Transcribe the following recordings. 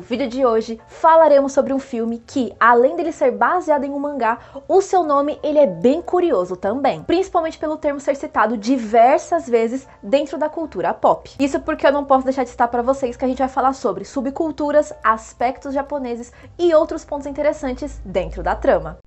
vídeo de hoje falaremos sobre um filme que, além dele ser baseado em um mangá, o seu nome ele é bem curioso também, principalmente pelo termo ser citado diversas vezes dentro da cultura pop. Isso porque eu não posso deixar de citar para vocês que a gente vai falar sobre subculturas, aspectos japoneses e outros pontos interessantes dentro da trama.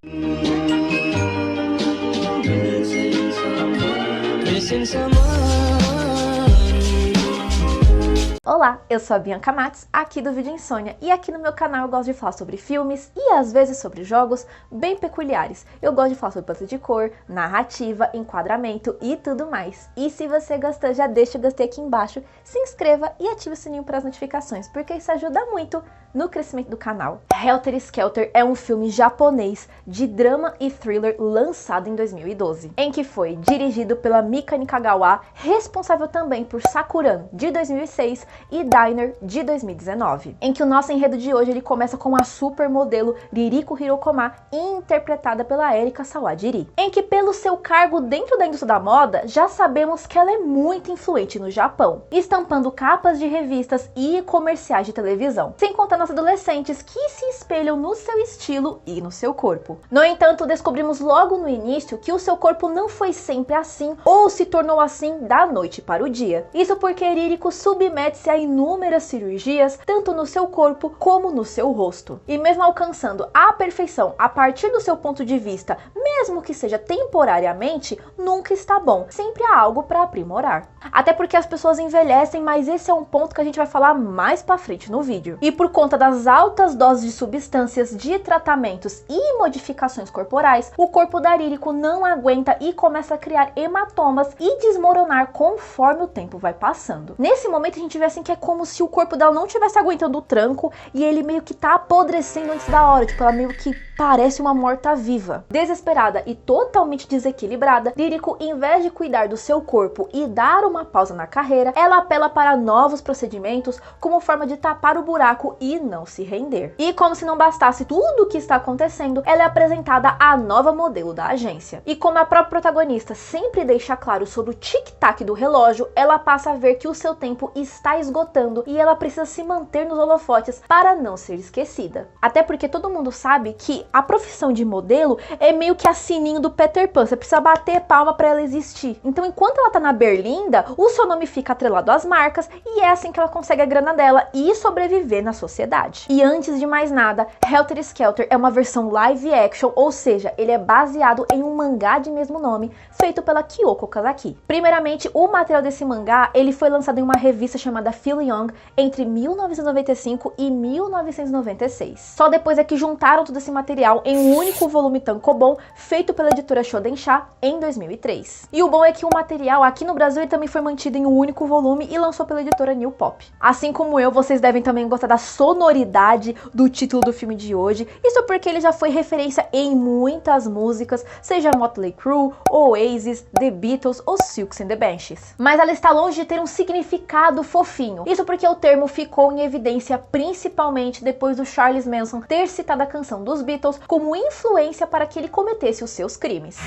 Olá, eu sou a Bianca Matos, aqui do Vídeo Insônia, e aqui no meu canal eu gosto de falar sobre filmes e às vezes sobre jogos bem peculiares. Eu gosto de falar sobre paleta de cor, narrativa, enquadramento e tudo mais. E se você gostou, já deixa o gostei aqui embaixo, se inscreva e ative o sininho para as notificações, porque isso ajuda muito no crescimento do canal. Helter Skelter é um filme japonês de drama e thriller lançado em 2012, em que foi dirigido pela Mika Nikagawa, responsável também por Sakuran, de 2006, e Diner, de 2019, em que o nosso enredo de hoje ele começa com a supermodelo Ririko Hirokoma, interpretada pela Erika Sawajiri, em que pelo seu cargo dentro da indústria da moda, já sabemos que ela é muito influente no Japão, estampando capas de revistas e comerciais de televisão, sem contar nas adolescentes que se espelham no seu estilo e no seu corpo. No entanto, descobrimos logo no início que o seu corpo não foi sempre assim ou se tornou assim da noite para o dia. Isso porque Ririko submete-se a inúmeras cirurgias, tanto no seu corpo como no seu rosto. E mesmo alcançando a perfeição a partir do seu ponto de vista, mesmo que seja temporariamente, nunca está bom. Sempre há algo para aprimorar. Até porque as pessoas envelhecem, mas esse é um ponto que a gente vai falar mais pra frente no vídeo. E por conta das altas doses de substâncias, de tratamentos e modificações corporais, o corpo da Ririko não aguenta e começa a criar hematomas e desmoronar conforme o tempo vai passando. Nesse momento a gente vê assim que é como se o corpo dela não estivesse aguentando o tranco e ele meio que tá apodrecendo antes da hora, tipo, ela meio que parece uma morta-viva. Desesperada e totalmente desequilibrada, Ririko, em vez de cuidar do seu corpo e dar uma pausa na carreira, ela apela para novos procedimentos como forma de tapar o buraco e não se render. E como se não bastasse tudo o que está acontecendo, ela é apresentada à nova modelo da agência. E como a própria protagonista sempre deixa claro sobre o tic-tac do relógio, ela passa a ver que o seu tempo está esgotando e ela precisa se manter nos holofotes para não ser esquecida. Até porque todo mundo sabe que a profissão de modelo é meio que a sininho do Peter Pan, você precisa bater palma para ela existir. Então enquanto ela tá na berlinda, o seu nome fica atrelado às marcas e é assim que ela consegue a grana dela e sobreviver na sociedade. E antes de mais nada, Helter Skelter é uma versão live action, ou seja, ele é baseado em um mangá de mesmo nome, feito pela Kyoko Kazaki. Primeiramente, o material desse mangá, ele foi lançado em uma revista chamada Feel Young entre 1995 e 1996. Só depois é que juntaram todo esse material em um único volume tankobon, feito pela editora Shodensha em 2003. E o bom é que o material aqui no Brasil ele também foi mantido em um único volume e lançou pela editora New Pop. Assim como eu, vocês devem também gostar da sonoridade do título do filme de hoje, isso porque ele já foi referência em muitas músicas, seja Motley Crue, Oasis, The Beatles ou Silks and the Benchies. Mas ela está longe de ter um significado fofinho, isso porque o termo ficou em evidência principalmente depois do Charles Manson ter citado a canção dos Beatles como influência para que ele cometesse os seus crimes.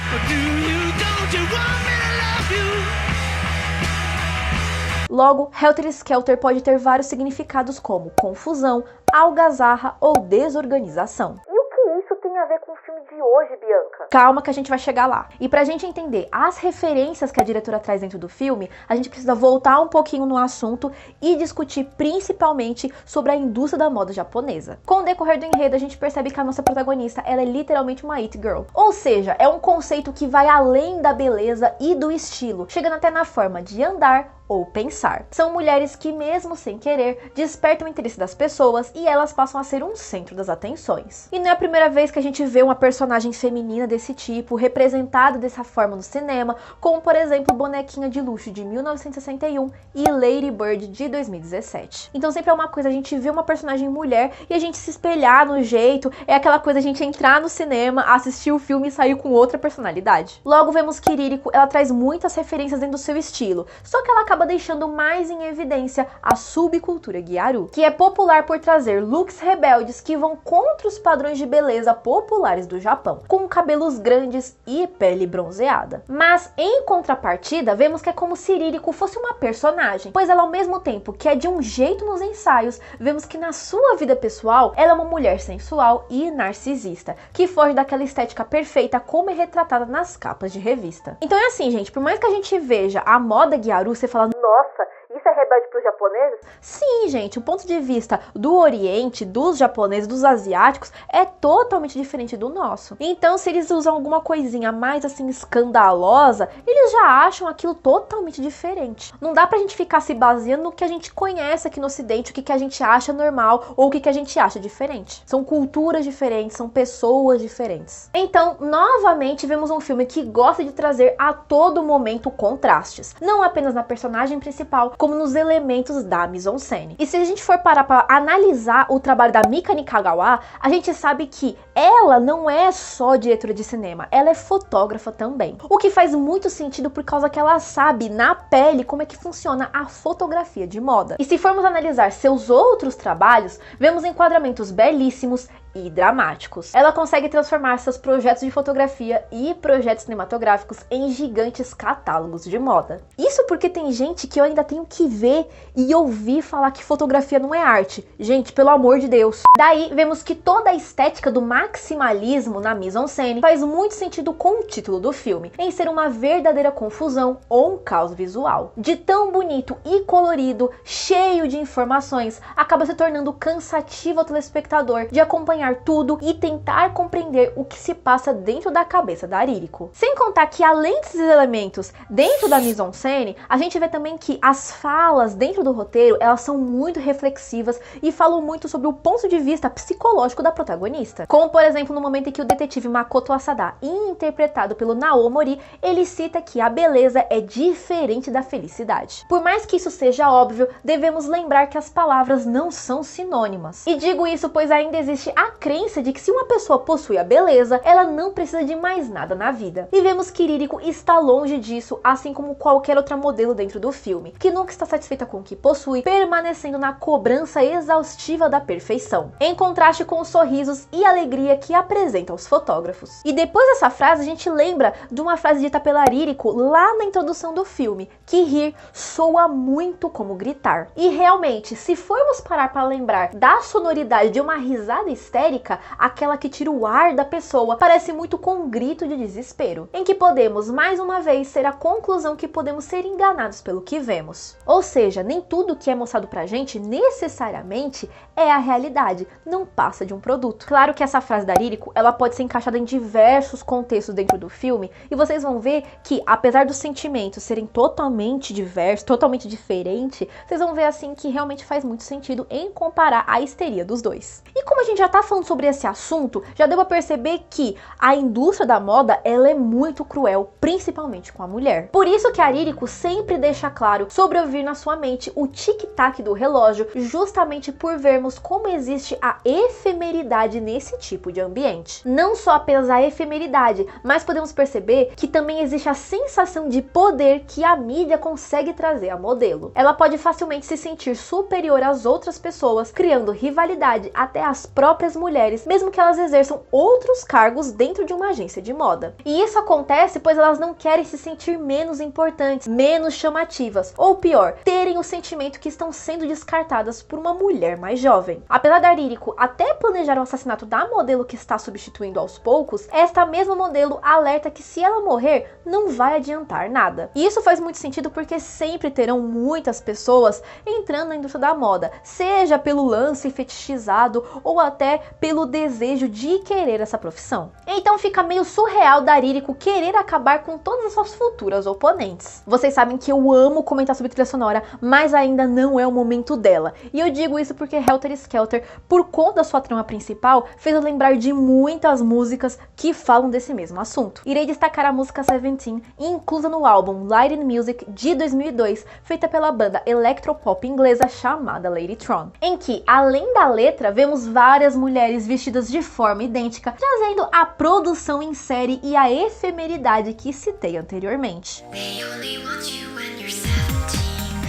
Logo, Helter Skelter pode ter vários significados como confusão, algazarra ou desorganização. E o que isso tem a ver com o filme de hoje, Bianca? Calma que a gente vai chegar lá. E pra gente entender as referências que a diretora traz dentro do filme, a gente precisa voltar um pouquinho no assunto e discutir principalmente sobre a indústria da moda japonesa. Com o decorrer do enredo, a gente percebe que a nossa protagonista ela é literalmente uma it girl. Ou seja, é um conceito que vai além da beleza e do estilo, chegando até na forma de andar ou pensar. São mulheres que, mesmo sem querer, despertam o interesse das pessoas e elas passam a ser um centro das atenções. E não é a primeira vez que a gente vê uma personagem feminina desse tipo, representada dessa forma no cinema, como por exemplo Bonequinha de Luxo de 1961 e Lady Bird de 2017. Então sempre é uma coisa a gente ver uma personagem mulher e a gente se espelhar no jeito, é aquela coisa a gente entrar no cinema, assistir o filme e sair com outra personalidade. Logo vemos que Ririko, ela traz muitas referências dentro do seu estilo, só que ela acaba acaba deixando mais em evidência a subcultura Gyaru, que é popular por trazer looks rebeldes que vão contra os padrões de beleza populares do Japão, com cabelos grandes e pele bronzeada. Mas em contrapartida, vemos que é como se Ririko fosse uma personagem, pois ela, ao mesmo tempo que é de um jeito nos ensaios, vemos que na sua vida pessoal ela é uma mulher sensual e narcisista, que foge daquela estética perfeita como é retratada nas capas de revista. Então é assim, gente, por mais que a gente veja a moda Gyaru, você fala, nossa, isso é rebelde para os japoneses? Sim, gente, o ponto de vista do Oriente, dos japoneses, dos asiáticos, é totalmente diferente do nosso. Então, se eles usam alguma coisinha mais assim escandalosa, eles já acham aquilo totalmente diferente. Não dá pra gente ficar se baseando no que a gente conhece aqui no Ocidente, o que a gente acha normal ou o que a gente acha diferente. São culturas diferentes, são pessoas diferentes. Então, novamente, vemos um filme que gosta de trazer a todo momento contrastes, não apenas na personagem principal, como nos elementos da mise-en-scène. E se a gente for parar para analisar o trabalho da Mika Nakagawa, a gente sabe que ela não é só diretora de cinema, ela é fotógrafa também. O que faz muito sentido por causa que ela sabe na pele como é que funciona a fotografia de moda. E se formos analisar seus outros trabalhos, vemos enquadramentos belíssimos e dramáticos. Ela consegue transformar seus projetos de fotografia e projetos cinematográficos em gigantes catálogos de moda. Isso porque tem gente que eu ainda tenho que ver e ouvir falar que fotografia não é arte. Gente, pelo amor de Deus. Daí vemos que toda a estética do maximalismo na mise-en-scène faz muito sentido com o título do filme, em ser uma verdadeira confusão ou um caos visual. De tão bonito e colorido, cheio de informações, acaba se tornando cansativo ao telespectador de acompanhar tudo e tentar compreender o que se passa dentro da cabeça da Ririko. Sem contar que, além desses elementos dentro da mise-en-scène, a gente vê também que as falas dentro do roteiro, elas são muito reflexivas e falam muito sobre o ponto de vista psicológico da protagonista. Como, por exemplo, no momento em que o detetive Makoto Asada, interpretado pelo Nao Mori, ele cita que a beleza é diferente da felicidade. Por mais que isso seja óbvio, devemos lembrar que as palavras não são sinônimas. E digo isso pois ainda existe a crença de que se uma pessoa possui a beleza, ela não precisa de mais nada na vida. E vemos que Ririko está longe disso, assim como qualquer outra modelo dentro do filme, que nunca está satisfeita com o que possui, permanecendo na cobrança exaustiva da perfeição, em contraste com os sorrisos e alegria que apresenta aos fotógrafos. E depois dessa frase, a gente lembra de uma frase dita pela Ririko lá na introdução do filme, que rir soa muito como gritar. E realmente, se formos parar para lembrar da sonoridade de uma risada histérica, aquela que tira o ar da pessoa, parece muito com um grito de desespero, em que podemos mais uma vez ter a conclusão que podemos ser enganados pelo que vemos. Ou seja, nem tudo que é mostrado pra gente necessariamente é a realidade, não passa de um produto. Claro que essa frase da Ririko, ela pode ser encaixada em diversos contextos dentro do filme, e vocês vão ver que, apesar dos sentimentos serem totalmente diversos, totalmente diferentes, vocês vão ver assim que realmente faz muito sentido em comparar a histeria dos dois. E como a gente já tá falando sobre esse assunto, já deu pra perceber que a indústria da moda, ela é muito cruel, principalmente com a mulher. Por isso que a Ririko sempre deixa claro sobre ouvir na sua mente o tic-tac do relógio, justamente por vermos como existe a efemeridade nesse tipo de ambiente. Não só apenas a efemeridade, mas podemos perceber que também existe a sensação de poder que a mídia consegue trazer à modelo. Ela pode facilmente se sentir superior às outras pessoas, criando rivalidade até às próprias mulheres, mesmo que elas exerçam outros cargos dentro de uma agência de moda. E isso acontece pois elas não querem se sentir menos importantes, menos chamativas, ou pior, terem o sentimento que estão sendo descartadas por uma mulher mais jovem. Apesar da Ririko até planejar o assassinato da modelo que está substituindo aos poucos, esta mesma modelo alerta que se ela morrer, não vai adiantar nada. E isso faz muito sentido porque sempre terão muitas pessoas entrando na indústria da moda, seja pelo lance fetichizado ou até pelo desejo de querer essa profissão. Então fica meio surreal da Ririko querer acabar com todas as suas futuras oponentes. Vocês sabem que eu amo comentar sobre trilha sonora, mas ainda não é o momento dela. E eu digo isso porque Helter Skelter, por conta da sua trama principal, fez eu lembrar de muitas músicas que falam desse mesmo assunto. Irei destacar a música Seventeen, inclusa no álbum Light in Music de 2002, feita pela banda electropop inglesa chamada Ladytron, em que, além da letra, vemos várias mulheres vestidas de forma idêntica, trazendo a produção em série e a efemeridade que citei anteriormente. They only want you when you're 17.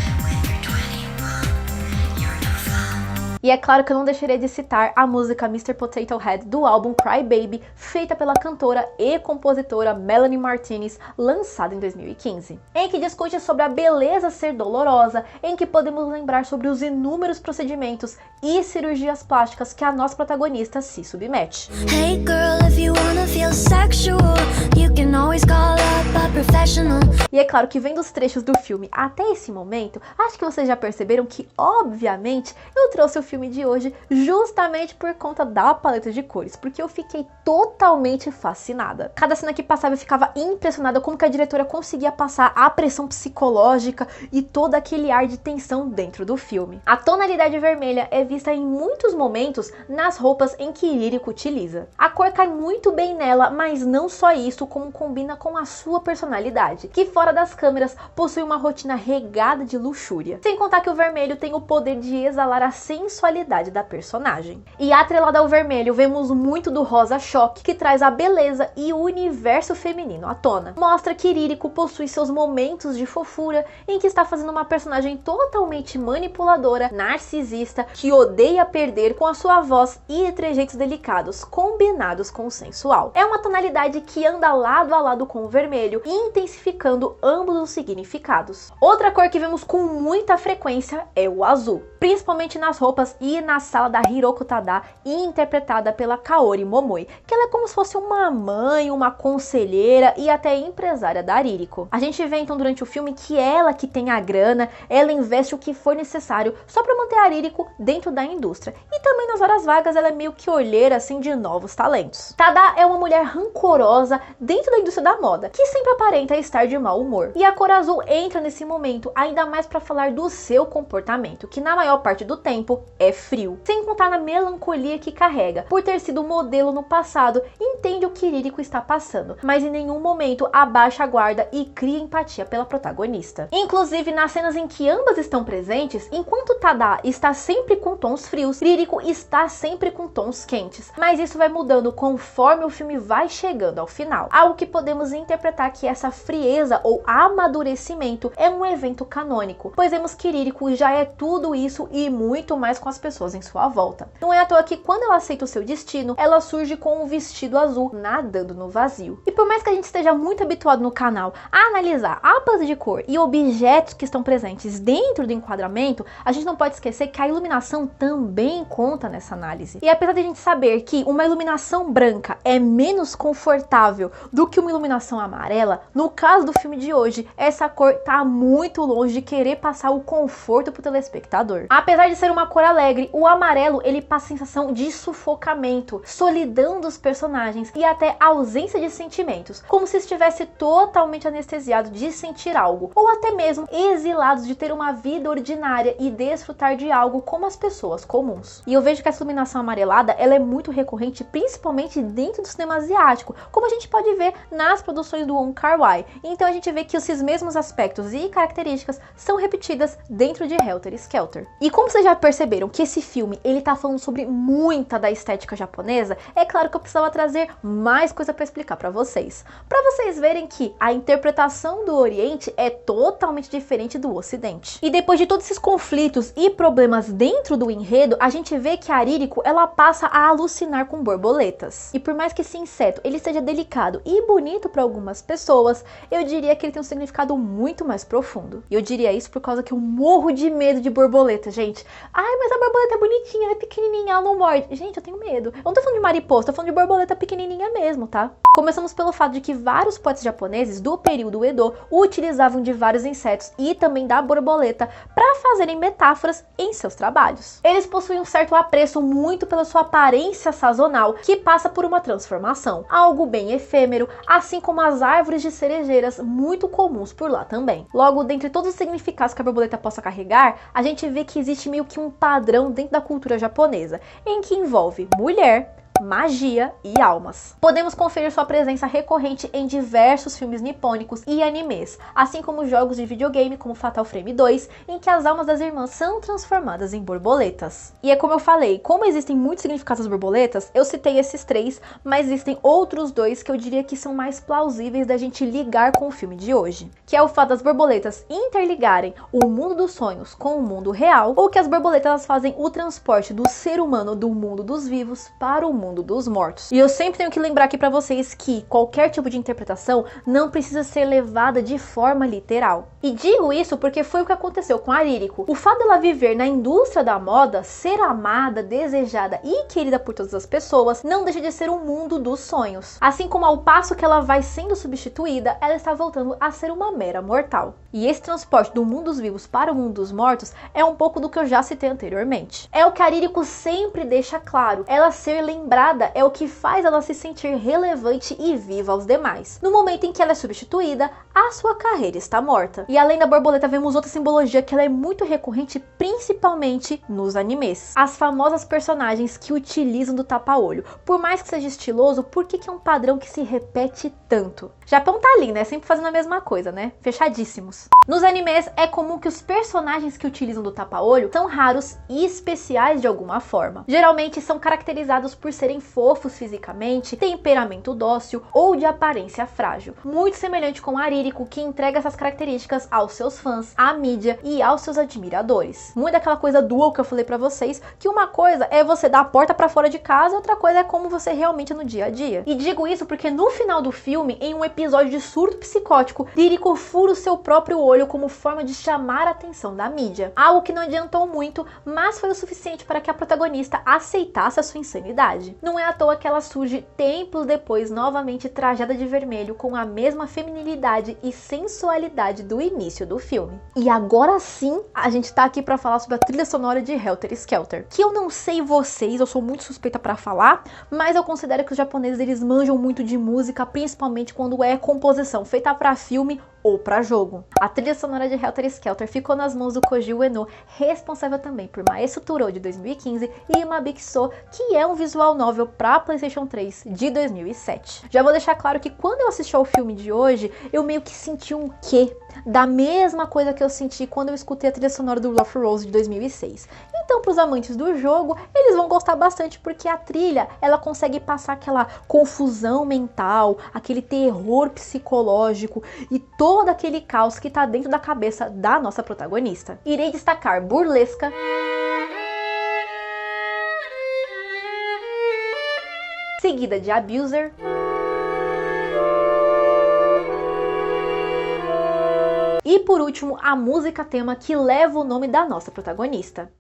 E é claro que eu não deixaria de citar a música Mr. Potato Head do álbum Cry Baby, feita pela cantora e compositora Melanie Martinez, lançada em 2015, em que discute sobre a beleza ser dolorosa, em que podemos lembrar sobre os inúmeros procedimentos e cirurgias plásticas que a nossa protagonista se submete. Hey girl, if you wanna feel sexual, you can always call up a professional. E é claro que vendo os trechos do filme até esse momento, acho que vocês já perceberam que, obviamente, eu trouxe o filme de hoje justamente por conta da paleta de cores, porque eu fiquei totalmente fascinada. Cada cena que passava eu ficava impressionada como que a diretora conseguia passar a pressão psicológica e todo aquele ar de tensão dentro do filme. A tonalidade vermelha é vista em muitos momentos nas roupas em que Ririko utiliza. A cor cai muito bem nela, mas não só isso, como combina com a sua personalidade, que fora das câmeras possui uma rotina regada de luxúria. Sem contar que o vermelho tem o poder de exalar a sensualidade da personagem. E atrelado ao vermelho, vemos muito do rosa choque, que traz a beleza e o universo feminino à tona. Mostra que Ririko possui seus momentos de fofura, em que está fazendo uma personagem totalmente manipuladora, narcisista, que odeia perder, com a sua voz e trejeitos delicados, combinados com o sensual. É uma tonalidade que anda lado a lado com o vermelho, intensificando ambos os significados. Outra cor que vemos com muita frequência é o azul, principalmente nas roupas e na sala da Hiroko Tada, interpretada pela Kaori Momoi, que ela é como se fosse uma mãe, uma conselheira e até empresária da Ririko. A gente vê então durante o filme que ela que tem a grana, ela investe o que for necessário só para manter a Ririko dentro da indústria. E também nas horas vagas ela é meio que olheira assim de novos talentos. Tada é uma mulher rancorosa dentro da indústria da moda, que sempre aparenta estar de mau humor. E a cor azul entra nesse momento ainda mais para falar do seu comportamento, que na maior parte do tempo é frio. Sem contar na melancolia que carrega, por ter sido modelo no passado, entende o que Ririko está passando, mas em nenhum momento abaixa a guarda e cria empatia pela protagonista. Inclusive nas cenas em que ambas estão presentes, enquanto Tada está sempre com tons frios, Ririko está sempre com tons quentes. Mas isso vai mudando conforme o filme vai chegando ao final. Algo que podemos interpretar que essa frieza ou amadurecimento é um evento canônico, pois vemos que Ririko já é tudo isso e muito mais com as pessoas em sua volta. Não é à toa que quando ela aceita o seu destino, ela surge com um vestido azul nadando no vazio. E por mais que a gente esteja muito habituado no canal a analisar a paleta de cor e objetos que estão presentes dentro do enquadramento, a gente não pode esquecer que a iluminação também conta nessa análise. E apesar de a gente saber que uma iluminação branca é menos confortável do que uma iluminação amarela, no caso do filme de hoje, essa cor tá muito longe de querer passar o conforto pro telespectador. Apesar de ser uma cor alegre, o amarelo ele passa a sensação de sufocamento, solidão dos personagens e até ausência de sentimentos, como se estivesse totalmente anestesiado de sentir algo, ou até mesmo exilados de ter uma vida ordinária e desfrutar de algo como as pessoas comuns. E eu vejo que essa iluminação amarelada ela é muito recorrente, principalmente dentro do cinema asiático, como a gente pode ver nas produções do Wong Kar-wai. Então a gente vê que esses mesmos aspectos e características são repetidas dentro de Helter Skelter. E como vocês já perceberam que esse filme ele tá falando sobre muita da estética japonesa, é claro que eu precisava trazer mais coisa para explicar para vocês verem que a interpretação do Oriente é totalmente diferente do Ocidente. E depois de todos esses conflitos e problemas dentro do enredo, a gente vê que a Ririko ela passa a alucinar com borboletas. E por mais que esse inseto ele seja delicado e bonito para algumas pessoas, eu diria que ele tem um significado muito mais profundo. E eu diria isso por causa que eu morro de medo de borboleta, gente. Ai, mas a borboleta é bonitinha, ela é pequenininha, ela não morde. Gente, eu tenho medo. Eu não tô falando de mariposa, tô falando de borboleta pequenininha mesmo, tá? Começamos pelo fato de que vários poetas japoneses do período Edo utilizavam de vários insetos e também da borboleta para fazerem metáforas em seus trabalhos. Eles possuem um certo apreço muito pela sua aparência sazonal, que passa por uma transformação, algo bem efêmero, assim como as árvores de cerejeiras muito comuns por lá também. Logo, dentre todos os significados que a borboleta possa carregar, a gente vê que existe meio que um padrão dentro da cultura japonesa, em que envolve mulher, magia e almas. Podemos conferir sua presença recorrente em diversos filmes nipônicos e animes, assim como jogos de videogame como Fatal Frame 2, em que as almas das irmãs são transformadas em borboletas. E é como eu falei, como existem muitos significados das borboletas, eu citei esses 3, mas existem outros 2 que eu diria que são mais plausíveis da gente ligar com o filme de hoje, que é o fato das borboletas interligarem o mundo dos sonhos com o mundo real, ou que as borboletas fazem o transporte do ser humano do mundo dos vivos para o mundo dos mortos. E eu sempre tenho que lembrar aqui pra vocês que qualquer tipo de interpretação não precisa ser levada de forma literal. E digo isso porque foi o que aconteceu com a Ririko. O fato dela viver na indústria da moda, ser amada, desejada e querida por todas as pessoas, não deixa de ser um mundo dos sonhos. Assim como ao passo que ela vai sendo substituída, ela está voltando a ser uma mera mortal. E esse transporte do mundo dos vivos para o mundo dos mortos é um pouco do que eu já citei anteriormente. É o que a Ririko sempre deixa claro. Ela ser lembrada é o que faz ela se sentir relevante e viva aos demais. No momento em que ela é substituída, a sua carreira está morta. E além da borboleta, vemos outra simbologia que ela é muito recorrente, principalmente nos animes. As famosas personagens que utilizam do tapa-olho. Por mais que seja estiloso, por que é um padrão que se repete tanto? Japão tá ali, né? Sempre fazendo a mesma coisa, né? Fechadíssimos. Nos animes, é comum que os personagens que utilizam do tapa-olho são raros e especiais de alguma forma. Geralmente são caracterizados por serem fofos fisicamente, temperamento dócil ou de aparência frágil. Muito semelhante com a Ririko, que entrega essas características aos seus fãs, à mídia e aos seus admiradores. Muito daquela coisa dual que eu falei pra vocês, que uma coisa é você dar a porta pra fora de casa, outra coisa é como você realmente é no dia a dia. E digo isso porque no final do filme, em um episódio de surto psicótico, Ririko fura o seu próprio olho como forma de chamar a atenção da mídia. Algo que não adiantou muito, mas foi o suficiente para que a protagonista aceitasse a sua insanidade. Não é à toa que ela surge tempos depois novamente trajada de vermelho com a mesma feminilidade e sensualidade do início do filme. E agora sim, a gente tá aqui para falar sobre a trilha sonora de Helter Skelter, que eu não sei vocês, eu sou muito suspeita para falar, mas eu considero que os japoneses eles manjam muito de música, principalmente quando é composição feita para filme ou para jogo. A trilha sonora de Helter Skelter ficou nas mãos do Koji Ueno, responsável também por Maestro Turo de 2015 e Mabikso, que é um visual novel para PlayStation 3 de 2007. Já vou deixar claro que quando eu assisti ao filme de hoje, eu meio que senti um quê da mesma coisa que eu senti quando eu escutei a trilha sonora do Love Rose de 2006. Então, para os amantes do jogo, eles vão gostar bastante porque a trilha, ela consegue passar aquela confusão mental, aquele terror psicológico e todo aquele caos que tá dentro da cabeça da nossa protagonista. Irei destacar Burlesca, seguida de Abuser, e por último a música tema que leva o nome da nossa protagonista.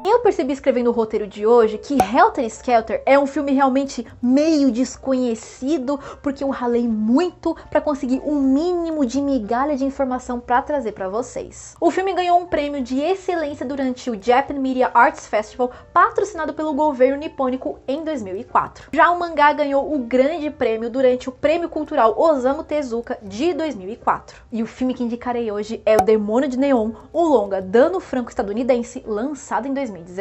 Eu percebi escrevendo o roteiro de hoje que Helter Skelter é um filme realmente meio desconhecido, porque eu ralei muito para conseguir um mínimo de migalha de informação para trazer para vocês. O filme ganhou um prêmio de excelência durante o Japan Media Arts Festival, patrocinado pelo governo nipônico em 2004. Já o mangá ganhou o grande prêmio durante o Prêmio Cultural Osamu Tezuka de 2004. E o filme que indicarei hoje é O Demônio de Neon, o longa dano franco-estadunidense, lançado em 2016,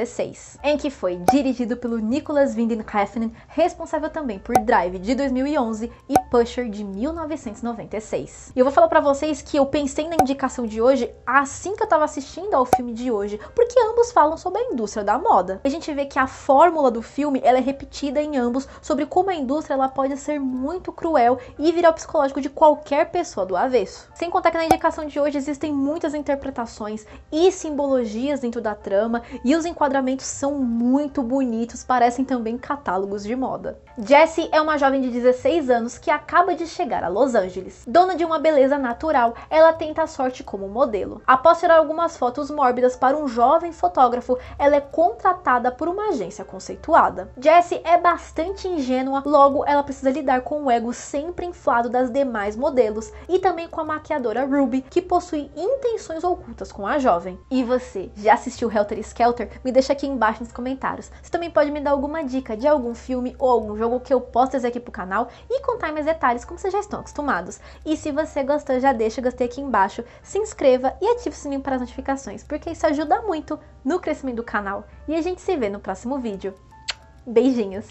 em que foi dirigido pelo Nicholas Winding Refn, responsável também por Drive de 2011 e Pusher de 1996. E eu vou falar pra vocês que eu pensei na indicação de hoje assim que eu tava assistindo ao filme de hoje, porque ambos falam sobre a indústria da moda. A gente vê que a fórmula do filme ela é repetida em ambos sobre como a indústria ela pode ser muito cruel e virar o psicológico de qualquer pessoa do avesso. Sem contar que na indicação de hoje existem muitas interpretações e simbologias dentro da trama e os enquadramentos são muito bonitos, parecem também catálogos de moda. Jessie é uma jovem de 16 anos que acaba de chegar a Los Angeles. Dona de uma beleza natural, ela tenta a sorte como modelo. Após tirar algumas fotos mórbidas para um jovem fotógrafo, ela é contratada por uma agência conceituada. Jessie é bastante ingênua, logo ela precisa lidar com o ego sempre inflado das demais modelos e também com a maquiadora Ruby, que possui intenções ocultas com a jovem. E você, já assistiu Helter Skelter? Me me deixa aqui embaixo nos comentários. Você também pode me dar alguma dica de algum filme ou algum jogo que eu posso trazer aqui pro canal e contar mais detalhes, como vocês já estão acostumados. E se você gostou, já deixa o gostei aqui embaixo, se inscreva e ative o sininho para as notificações, porque isso ajuda muito no crescimento do canal. E a gente se vê no próximo vídeo. Beijinhos!